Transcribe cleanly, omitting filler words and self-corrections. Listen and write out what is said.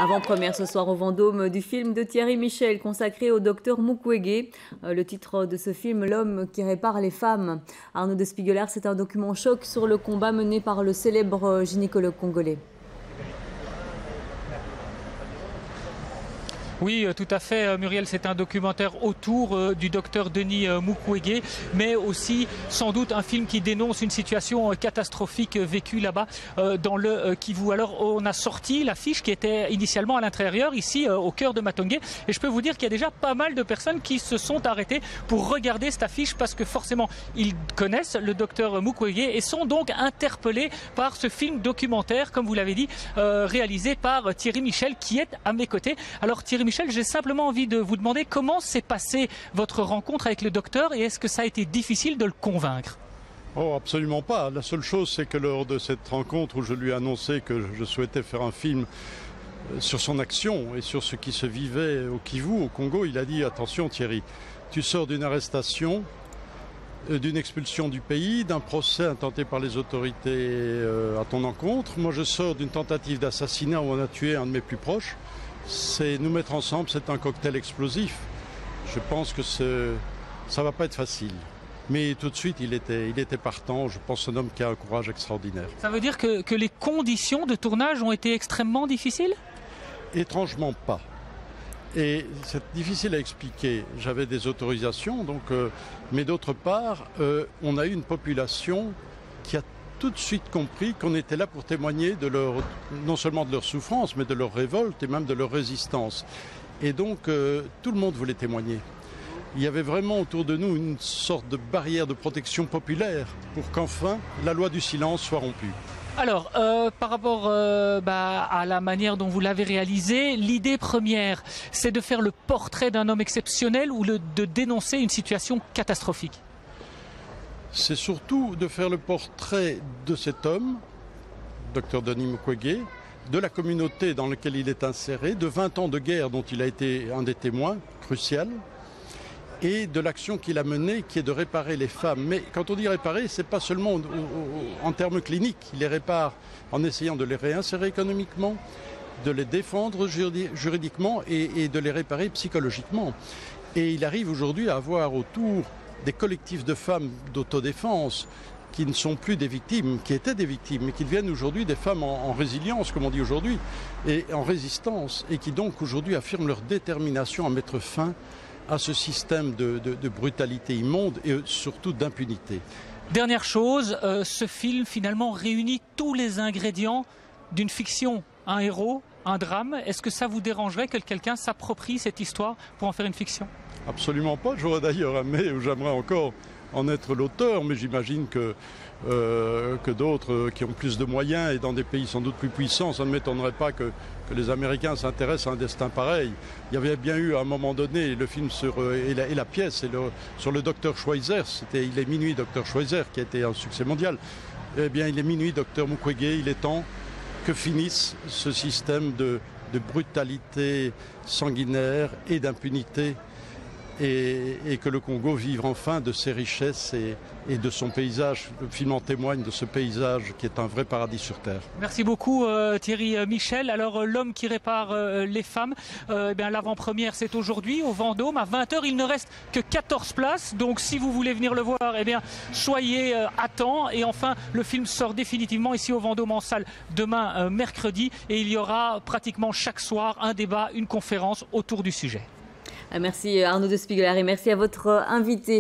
Avant-première ce soir au Vendôme du film de Thierry Michel consacré au docteur Mukwege. Le titre de ce film, L'homme qui répare les femmes. Arnaud de Spiegeler, c'est un document choc sur le combat mené par le célèbre gynécologue congolais. Oui, tout à fait, Muriel, c'est un documentaire autour du docteur Denis Mukwege, mais aussi sans doute un film qui dénonce une situation catastrophique vécue là-bas dans le Kivu. Alors, on a sorti l'affiche qui était initialement à l'intérieur, ici au cœur de Matongé, et je peux vous dire qu'il y a déjà pas mal de personnes qui se sont arrêtées pour regarder cette affiche parce que forcément, ils connaissent le docteur Mukwege et sont donc interpellés par ce film documentaire, comme vous l'avez dit, réalisé par Thierry Michel, qui est à mes côtés. Alors, Thierry Michel, j'ai simplement envie de vous demander comment s'est passée votre rencontre avec le docteur et est-ce que ça a été difficile de le convaincre? Oh, absolument pas. La seule chose, c'est que lors de cette rencontre où je lui ai annoncé que je souhaitais faire un film sur son action et sur ce qui se vivait au Kivu, au Congo, il a dit « Attention Thierry, tu sors d'une arrestation, d'une expulsion du pays, d'un procès intenté par les autorités à ton encontre. Moi, je sors d'une tentative d'assassinat où on a tué un de mes plus proches. C'est nous mettre ensemble, c'est un cocktail explosif. Je pense que ça ne va pas être facile. » Mais tout de suite, il était partant. Je pense un homme qui a un courage extraordinaire. Ça veut dire que les conditions de tournage ont été extrêmement difficiles? Étrangement pas. Et c'est difficile à expliquer. J'avais des autorisations, donc, mais d'autre part, on a eu une population qui a tout de suite compris qu'on était là pour témoigner de non seulement de leur souffrance, mais de leur révolte et même de leur résistance. Et donc, tout le monde voulait témoigner. Il y avait vraiment autour de nous une sorte de barrière de protection populaire pour qu'enfin la loi du silence soit rompue. Alors, par rapport à la manière dont vous l'avez réalisé, l'idée première, c'est de faire le portrait d'un homme exceptionnel ou de dénoncer une situation catastrophique? C'est surtout de faire le portrait de cet homme, Dr Denis Mukwege, de la communauté dans laquelle il est inséré, de 20 ans de guerre dont il a été un des témoins crucial, et de l'action qu'il a menée qui est de réparer les femmes. Mais quand on dit réparer, ce n'est pas seulement en termes cliniques. Il les répare en essayant de les réinsérer économiquement, de les défendre juridiquement et de les réparer psychologiquement. Et il arrive aujourd'hui à avoir autour des collectifs de femmes d'autodéfense qui ne sont plus des victimes, qui étaient des victimes, mais qui deviennent aujourd'hui des femmes en résilience, comme on dit aujourd'hui, et en résistance, et qui donc aujourd'hui affirment leur détermination à mettre fin à ce système de brutalité immonde et surtout d'impunité. Dernière chose, ce film finalement réunit tous les ingrédients d'une fiction. Un héros, un drame. Est-ce que ça vous dérangerait que quelqu'un s'approprie cette histoire pour en faire une fiction? Absolument pas. J'aurais d'ailleurs aimé, ou j'aimerais encore en être l'auteur, mais j'imagine que d'autres qui ont plus de moyens et dans des pays sans doute plus puissants, ça ne m'étonnerait pas que les Américains s'intéressent à un destin pareil. Il y avait bien eu à un moment donné le film et la pièce sur le docteur Schweizer, c'était Il est minuit docteur Schweizer qui a été un succès mondial. Eh bien il est minuit docteur Mukwege, il est temps que finisse ce système de brutalité sanguinaire et d'impunité et que le Congo vive enfin de ses richesses et de son paysage. Le film en témoigne de ce paysage qui est un vrai paradis sur terre. Merci beaucoup Thierry Michel. Alors l'homme qui répare les femmes, l'avant-première c'est aujourd'hui au Vendôme à 20 h. Il ne reste que 14 places, donc si vous voulez venir le voir, soyez à temps. Et enfin le film sort définitivement ici au Vendôme en salle demain mercredi et il y aura pratiquement chaque soir un débat, une conférence autour du sujet. Merci Arnaud de Spiegeler et merci à votre invité.